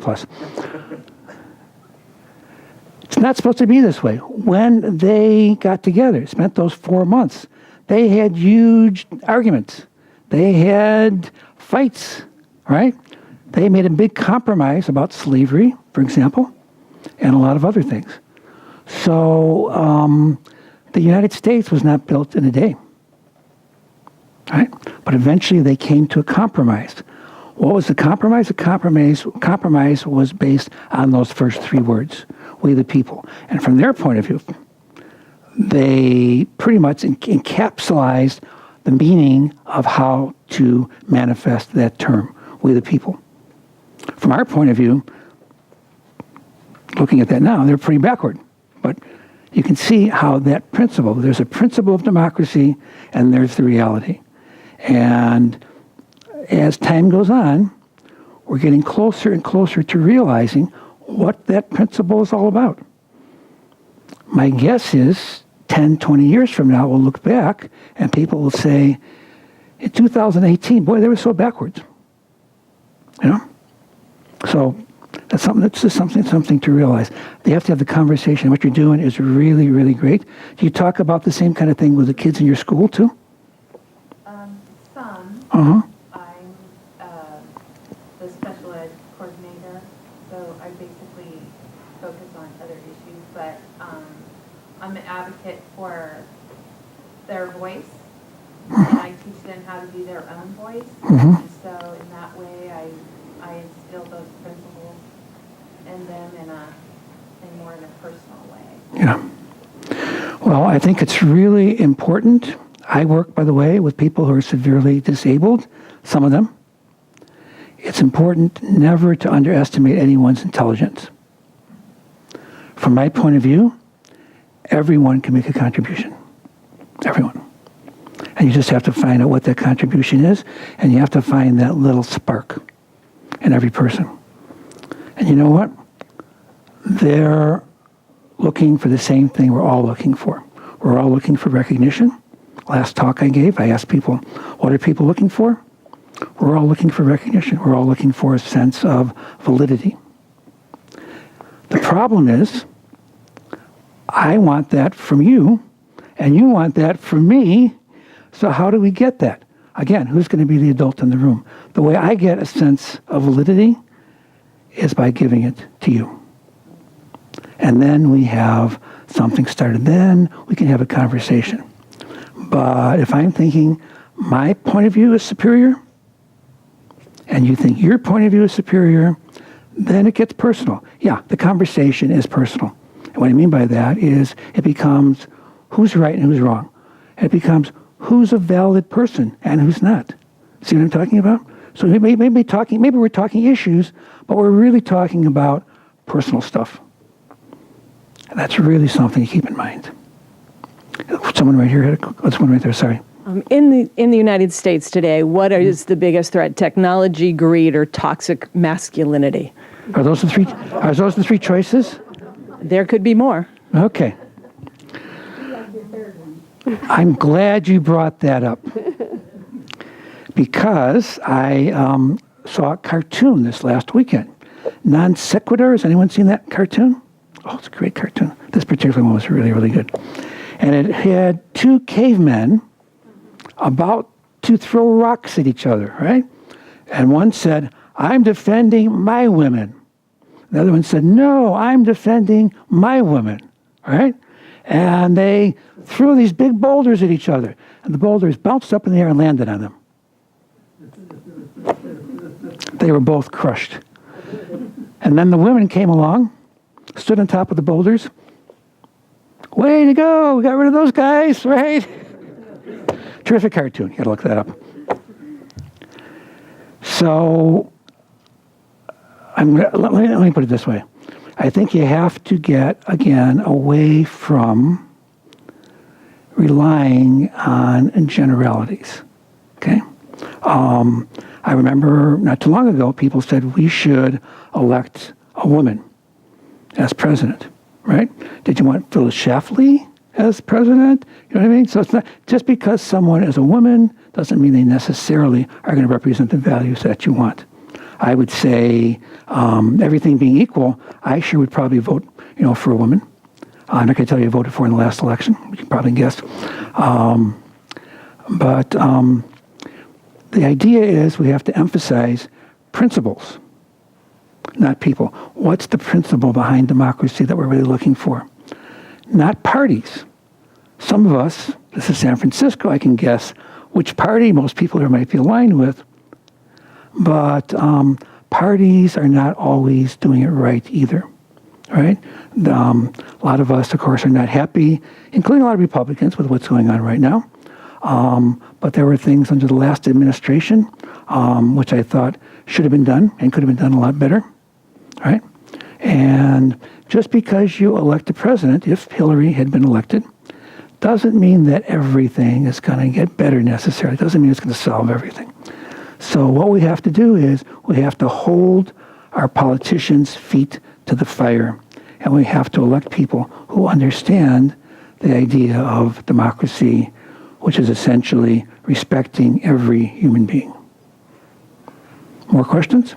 It's not supposed to be this way. When they got together, spent those 4 months, they had huge arguments. They had fights, right? They made a big compromise about slavery, for example, and a lot of other things. So the United States was not built in a day, right? But eventually they came to a compromise. What was the compromise? The compromise was based on those first 3 words, we the people. And from their point of view, they pretty much encapsulated the meaning of how to manifest that term, we the people. From our point of view, looking at that now, they're pretty backward. But you can see how that principle, there's a principle of democracy and there's the reality. And as time goes on, we're getting closer and closer to realizing what that principle is all about. My guess is 10, 20 years from now, we'll look back and people will say, in 2018, boy, they were so backwards. You know? So that's just something to realize. You have to have the conversation. What you're doing is really, really great. Do you talk about the same kind of thing with the kids in your school too? Some. Uh-huh. I'm the special ed coordinator, so I basically focus on other issues, but I'm an advocate for their voice, and I teach them how to be their own voice. Mm-hmm. And so in that way, I instill those principles in them in more in a personal way. Yeah. Well, I think it's really important. I work, by the way, with people who are severely disabled, some of them. It's important never to underestimate anyone's intelligence. From my point of view, everyone can make a contribution. Everyone. And you just have to find out what that contribution is, and you have to find that little spark in every person. And you know what? they're looking for the same thing we're all looking for. We're all looking for recognition. Last talk I gave, I asked people, what are people looking for? We're all looking for recognition. We're all looking for a sense of validity. The problem is, I want that from you, and you want that from me, so how do we get that? Again, who's going to be the adult in the room? The way I get a sense of validity is by giving it to you. And then we have something started. Then we can have a conversation. But if I'm thinking my point of view is superior, and you think your point of view is superior, then it gets personal. Yeah, the conversation is personal. And what I mean by that is it becomes who's right and who's wrong. And it becomes who's a valid person and who's not. See what I'm talking about? So maybe we're talking issues, but we're really talking about personal stuff. And that's really something to keep in mind. Someone right here someone right there, sorry. In the United States today, what is the biggest threat? Technology, greed, or toxic masculinity? Are those the three choices? There could be more. Okay. I'm glad you brought that up because I saw a cartoon this last weekend. Non Sequitur. Has anyone seen that cartoon? Oh, it's a great cartoon. This particular one was really, really good. And it had two cavemen about to throw rocks at each other, right? And one said, I'm defending my women. The other one said, no, I'm defending my women, right? And they threw these big boulders at each other. And the boulders bounced up in the air and landed on them. They were both crushed. And then the women came along, stood on top of the boulders. Way to go, we got rid of those guys, right? Terrific cartoon, you gotta look that up. So, let me put it this way. I think you have to get, again, away from relying on generalities, okay? I remember not too long ago, people said we should elect a woman as president, right? Did you want Phyllis Schlafly as president? You know what I mean? So it's not just because someone is a woman doesn't mean they necessarily are going to represent the values that you want. I would say, everything being equal, I sure would probably vote, for a woman. I'm not going to tell you I voted for in the last election. You can probably guess. But the idea is we have to emphasize principles, not people. What's the principle behind democracy that we're really looking for? Not parties. Some of us, this is San Francisco, I can guess which party most people here might be aligned with, but parties are not always doing it right either, right? A lot of us, of course, are not happy, including a lot of Republicans, with what's going on right now. But there were things under the last administration which I thought should have been done and could have been done a lot better, right? And just because you elect a president, if Hillary had been elected, doesn't mean that everything is going to get better necessarily. Doesn't mean it's going to solve everything. So what we have to do is we have to hold our politicians' feet to the fire, and we have to elect people who understand the idea of democracy, which is essentially respecting every human being. More questions?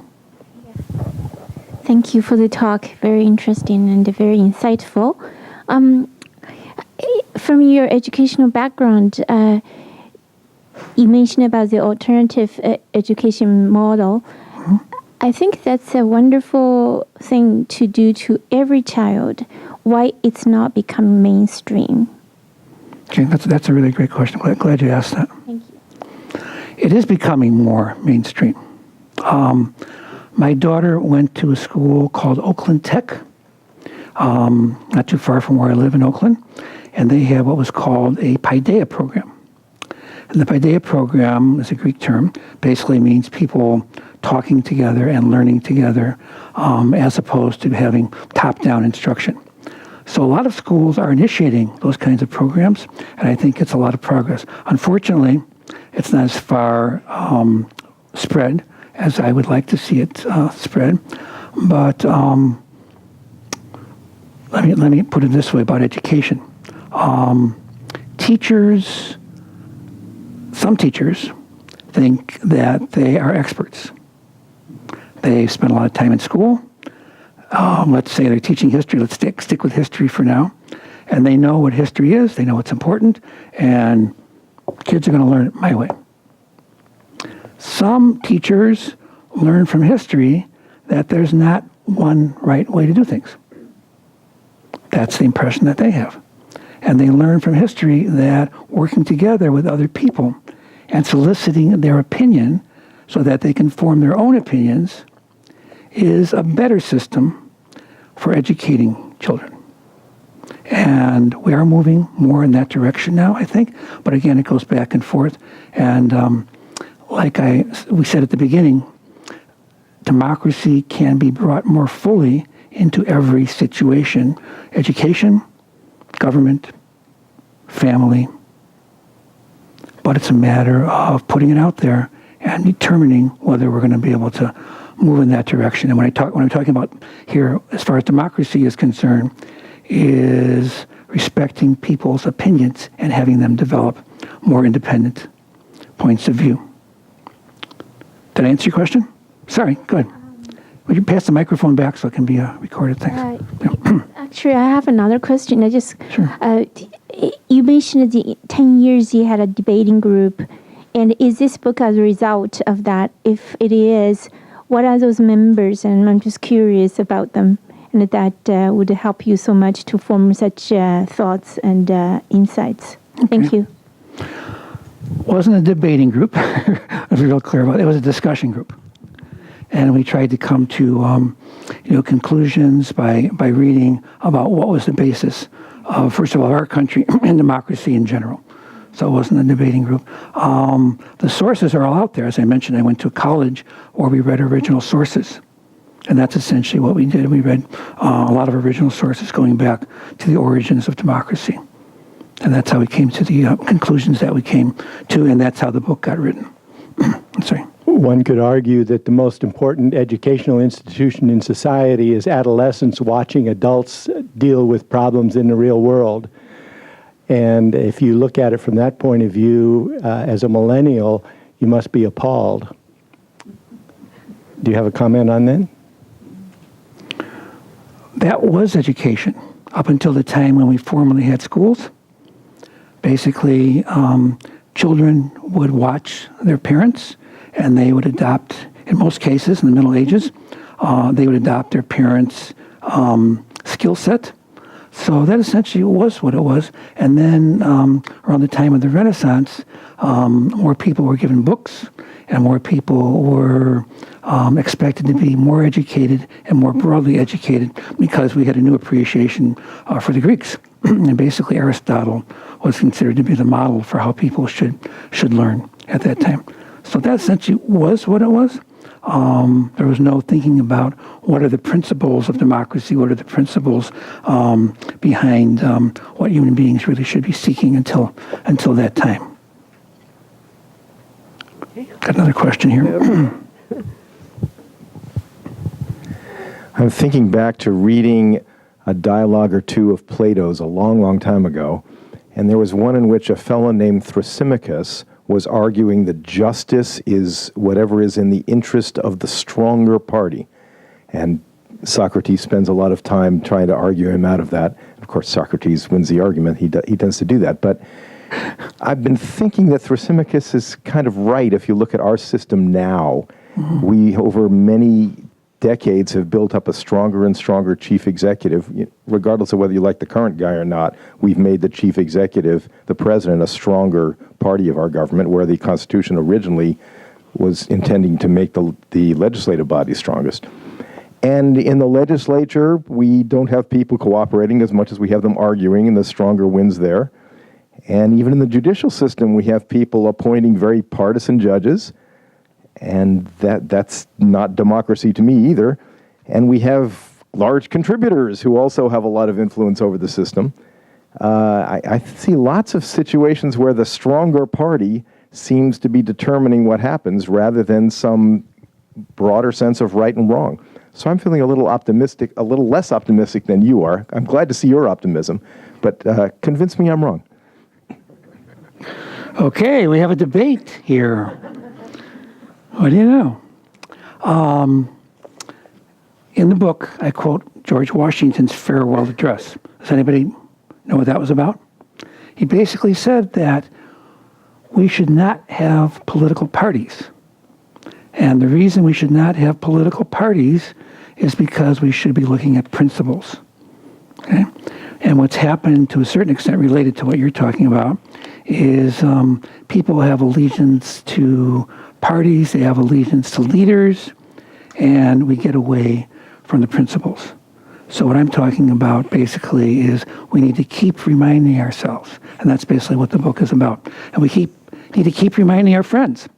Thank you for the talk. Very interesting and very insightful. From your educational background, you mentioned about the alternative education model. Mm-hmm. I think that's a wonderful thing to do to every child. Why it's not become mainstream? Okay, that's a really great question. Glad you asked that. Thank you. It is becoming more mainstream. My daughter went to a school called Oakland Tech, not too far from where I live in Oakland, and they have what was called a Paideia program. And the Paideia program is a Greek term, basically means people talking together and learning together, as opposed to having top-down instruction. So a lot of schools are initiating those kinds of programs, and I think it's a lot of progress. Unfortunately, it's not as far spread as I would like to see it spread, but let me put it this way about education. Some teachers think that they are experts. They've spent a lot of time in school. Let's say they're teaching history. Let's stick with history for now. And they know what history is. They know what's important. And kids are going to learn it my way. Some teachers learn from history that there's not one right way to do things. That's the impression that they have. And they learn from history that working together with other people and soliciting their opinion so that they can form their own opinions is a better system for educating children. And we are moving more in that direction now, I think. But again, it goes back and forth. And we said at the beginning, democracy can be brought more fully into every situation. Education, government, family. But it's a matter of putting it out there and determining whether we're going to be able to move in that direction. And what I'm talking about here, as far as democracy is concerned, is respecting people's opinions and having them develop more independent points of view. Did I answer your question? Sorry, go ahead. Would you pass the microphone back so it can be a recorded thing? Actually, I have another question. Sure. You mentioned the 10 years you had a debating group. And is this book as a result of that? If it is, what are those members? And I'm just curious about them. And that would help you so much to form such thoughts and insights. Okay. Thank you. Wasn't a debating group. I was real clear about it. It was a discussion group. And we tried to come to conclusions by reading about what was the basis of, first of all, our country and democracy in general. So it wasn't a debating group. The sources are all out there. As I mentioned, I went to a college where we read original sources. And that's essentially what we did. We read a lot of original sources going back to the origins of democracy. And that's how we came to the conclusions that we came to, and that's how the book got written. Sorry. One could argue that the most important educational institution in society is adolescents watching adults deal with problems in the real world. And if you look at it from that point of view, as a millennial, you must be appalled. Do you have a comment on that? That was education up until the time when we formally had schools. Basically, children would watch their parents, and they would adopt, in most cases, in the Middle Ages, they would adopt their parents' skill set. So that essentially was what it was. And then around the time of the Renaissance, more people were given books, and more people were expected to be more educated and more broadly educated because we had a new appreciation for the Greeks. And basically Aristotle was considered to be the model for how people should learn at that time. So that essentially was what it was. There was no thinking about what are the principles of democracy, what are the principles behind what human beings really should be seeking until that time. Got another question here. I'm thinking back to reading a dialogue or two of Plato's a long, long time ago, and there was one in which a fellow named Thrasymachus was arguing that justice is whatever is in the interest of the stronger party. And Socrates spends a lot of time trying to argue him out of that. Of course, Socrates wins the argument. He tends to do that. But I've been thinking that Thrasymachus is kind of right if you look at our system now. Mm-hmm. We, over many decades, have built up a stronger and stronger chief executive. Regardless of whether you like the current guy or not, we've made the chief executive, the president, a stronger party of our government, where the Constitution originally was intending to make the legislative body strongest. And in the legislature, we don't have people cooperating as much as we have them arguing, and the stronger wins there. And even in the judicial system, we have people appointing very partisan judges, and that's not democracy to me either. And we have large contributors who also have a lot of influence over the system. I see lots of situations where the stronger party seems to be determining what happens rather than some broader sense of right and wrong. So I'm feeling a little optimistic, a little less optimistic than you are. I'm glad to see your optimism, but convince me I'm wrong. Okay, we have a debate here. What do you know? In the book, I quote George Washington's farewell address. Does anybody know what that was about? He basically said that we should not have political parties. And the reason we should not have political parties is because we should be looking at principles. Okay? And what's happened to a certain extent related to what you're talking about is people have allegiance to parties, they have allegiance to leaders, and we get away from the principles. So what I'm talking about basically is we need to keep reminding ourselves, and that's basically what the book is about. And we need to keep reminding our friends,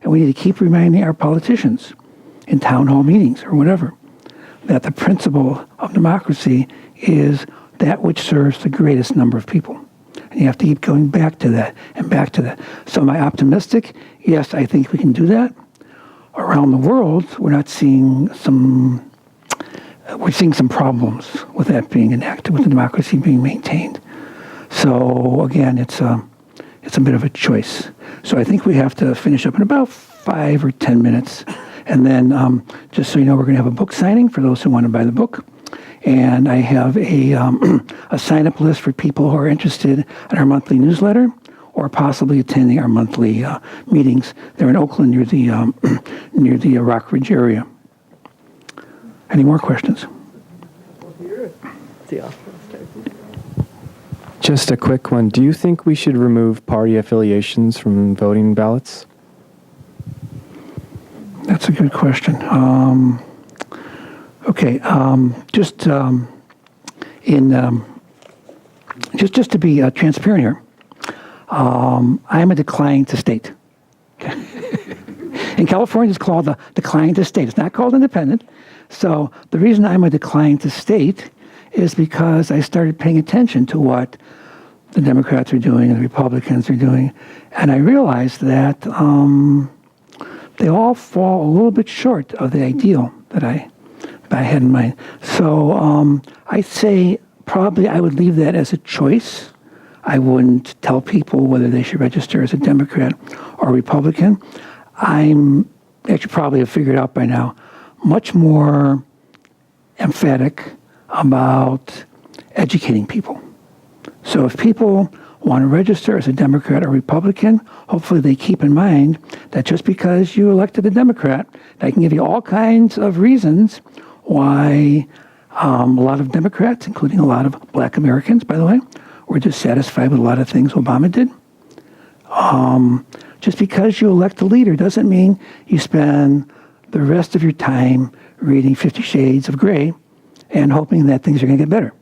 and we need to keep reminding our politicians in town hall meetings or whatever, that the principle of democracy is that which serves the greatest number of people. And you have to keep going back to that and back to that. So am I optimistic? Yes, I think we can do that. Around the world, we're seeing some problems with that being enacted, with the democracy being maintained. So again, it's a bit of a choice. So I think we have to finish up in about 5 or 10 minutes. And then just so you know, we're going to have a book signing for those who want to buy the book. And I have a sign-up list for people who are interested in our monthly newsletter or possibly attending our monthly meetings. They're in Oakland near the Rockridge area. Any more questions? Just a quick one. Do you think we should remove party affiliations from voting ballots? That's a good question. Okay, just to be transparent here, I'm a decline to state. In California, it's called a decline to state. It's not called independent. So the reason I'm a decline to state is because I started paying attention to what the Democrats are doing and the Republicans are doing, and I realized that they all fall a little bit short of the ideal that I had in mind. So I'd say probably I would leave that as a choice. I wouldn't tell people whether they should register as a Democrat or Republican. I'm, as you probably have figured out by now, much more emphatic about educating people. So if people want to register as a Democrat or Republican, hopefully they keep in mind that just because you elected a Democrat, I can give you all kinds of reasons why a lot of Democrats, including a lot of black Americans, by the way, were dissatisfied with a lot of things Obama did. Just because you elect a leader doesn't mean you spend the rest of your time reading 50 Shades of Grey and hoping that things are going to get better.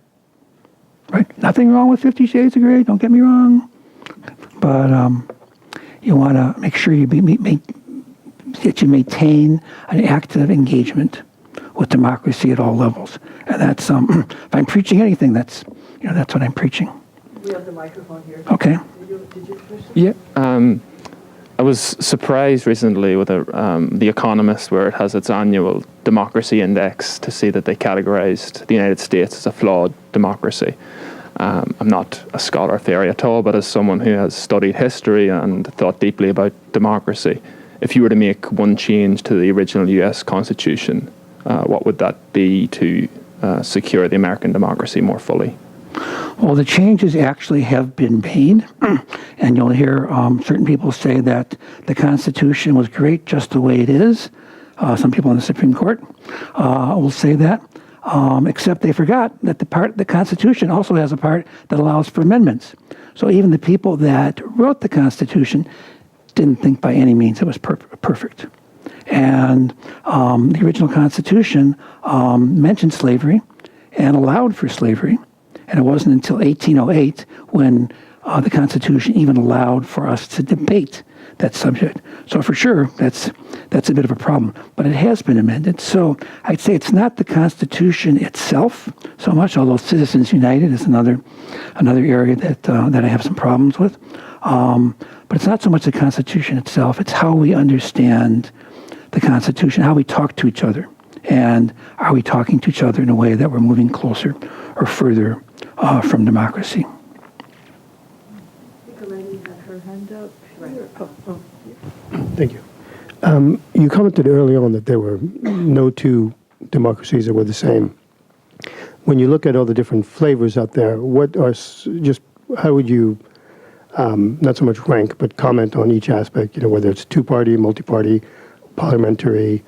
Right? Nothing wrong with 50 Shades of Grey, don't get me wrong. But you want to make sure that you maintain an active engagement with democracy at all levels. And that's, if I'm preaching anything, that's what I'm preaching. We have the microphone here. Okay. Did you finish? Yeah. I was surprised recently with The Economist, where it has its annual democracy index, to see that they categorized the United States as a flawed democracy. I'm not a scholar of theory at all, but as someone who has studied history and thought deeply about democracy, if you were to make one change to the original US Constitution, what would that be to secure the American democracy more fully? Well, the changes actually have been made, and you'll hear certain people say that the Constitution was great just the way it is. Some people in the Supreme Court will say that, except they forgot that the Constitution also has a part that allows for amendments. So even the people that wrote the Constitution didn't think by any means it was perfect. And the original Constitution mentioned slavery and allowed for slavery. And it wasn't until 1808 when the Constitution even allowed for us to debate that subject. So for sure, that's a bit of a problem. But it has been amended. So I'd say it's not the Constitution itself so much, although Citizens United is another area that I have some problems with. But it's not so much the Constitution itself. It's how we understand the Constitution, how we talk to each other And are we talking to each other in a way that we're moving closer or further from democracy? The lady had her hand up. Thank you. You commented early on that there were no two democracies that were the same. When you look at all the different flavors out there, what are just how would you not so much rank, but comment on each aspect? Whether it's two-party, multi-party, parliamentary,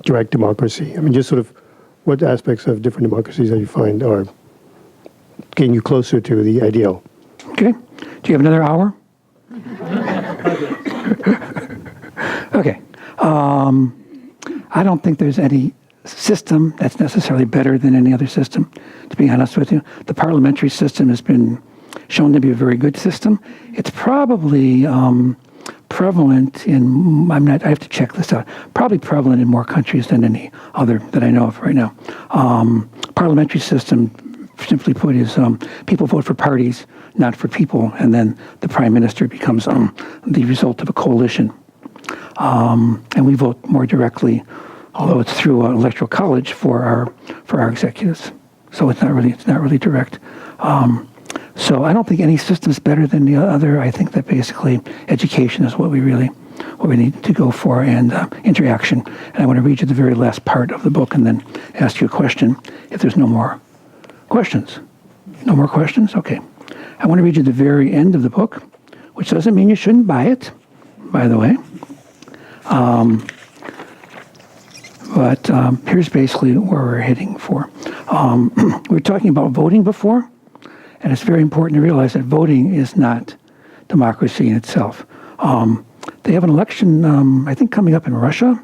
direct democracy. I mean, just sort of what aspects of different democracies that you find are getting you closer to the ideal. Okay. Do you have another hour? Okay. I don't think there's any system that's necessarily better than any other system, to be honest with you. The parliamentary system has been shown to be a very good system. It's probably prevalent in, I have to check this out, probably prevalent in more countries than any other that I know of right now. Parliamentary system, simply put, is people vote for parties, not for people, and then the prime minister becomes the result of a coalition. And we vote more directly, although it's through electoral college for our executives. So it's not really direct. So I don't think any system is better than the other. I think that basically education is what we need to go for, and interaction. And I want to read you the very last part of the book and then ask you a question if there's no more questions. No more questions? Okay. I want to read you the very end of the book, which doesn't mean you shouldn't buy it, by the way. But here's basically where we're heading for. We were talking about voting before, and it's very important to realize that voting is not democracy in itself. They have an election, I think, coming up in Russia.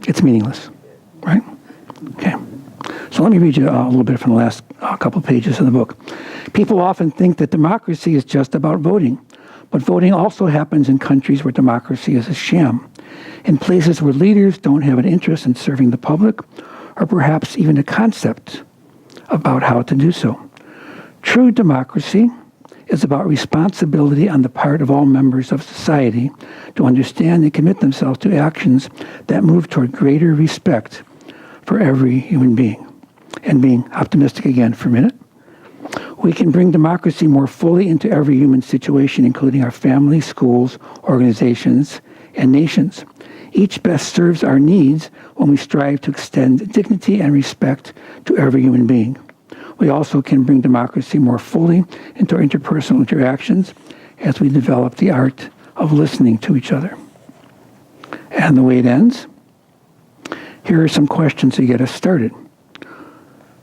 It's meaningless, right? Okay. So let me read you a little bit from the last couple of pages of the book. People often think that democracy is just about voting, but voting also happens in countries where democracy is a sham, in places where leaders don't have an interest in serving the public, or perhaps even a concept about how to do so. True democracy is about responsibility on the part of all members of society to understand and commit themselves to actions that move toward greater respect for every human being. And being optimistic again for a minute, we can bring democracy more fully into every human situation, including our families, schools, organizations, and nations. Each best serves our needs when we strive to extend dignity and respect to every human being. We also can bring democracy more fully into our interpersonal interactions as we develop the art of listening to each other. And the way it ends, here are some questions to get us started.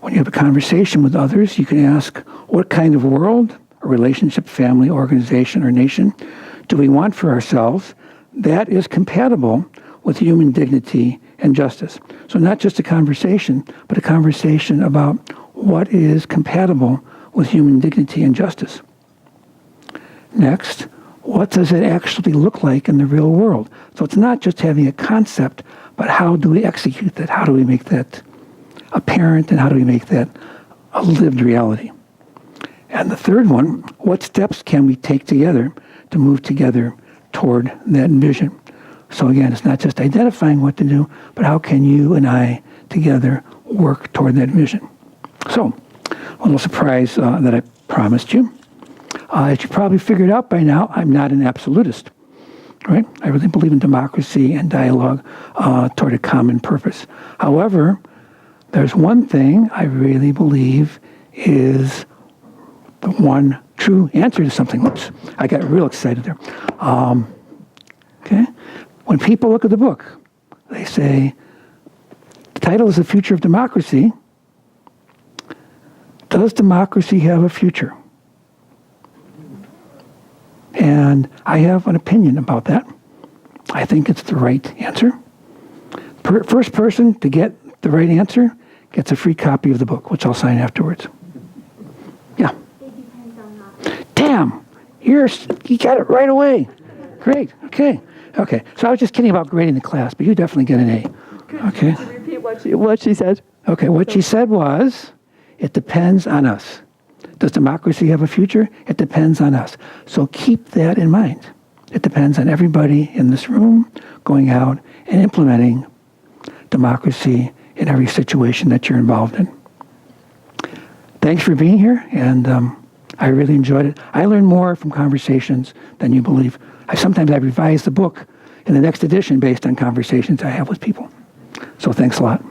When you have a conversation with others, you can ask, what kind of world, or relationship, family, organization, or nation do we want for ourselves that is compatible with human dignity and justice? So not just a conversation, but a conversation about what is compatible with human dignity and justice. Next, what does it actually look like in the real world? So it's not just having a concept, but how do we execute that? How do we make that apparent, and how do we make that a lived reality? And the third one, what steps can we take together to move together toward that vision? So again, it's not just identifying what to do, but how can you and I together work toward that vision? So, a little surprise that I promised you. As you probably figured out by now, I'm not an absolutist, right? I really believe in democracy and dialogue toward a common purpose. However, there's one thing I really believe is the one true answer to something. Oops, I got real excited there. Okay? When people look at the book, they say, the title is The Future of Democracy. Does democracy have a future? And I have an opinion about that. I think it's the right answer. First person to get the right answer gets a free copy of the book, which I'll sign afterwards. Yeah. Damn, you got it right away. Great. Okay. So I was just kidding about grading the class, but you definitely get an A. Okay. Repeat what she said. Okay. What she said was, it depends on us. Does democracy have a future? It depends on us. So keep that in mind. It depends on everybody in this room going out and implementing democracy in every situation that you're involved in. Thanks for being here, and I really enjoyed it. I learned more from conversations than you believe. Sometimes I revise the book in the next edition based on conversations I have with people. So thanks a lot.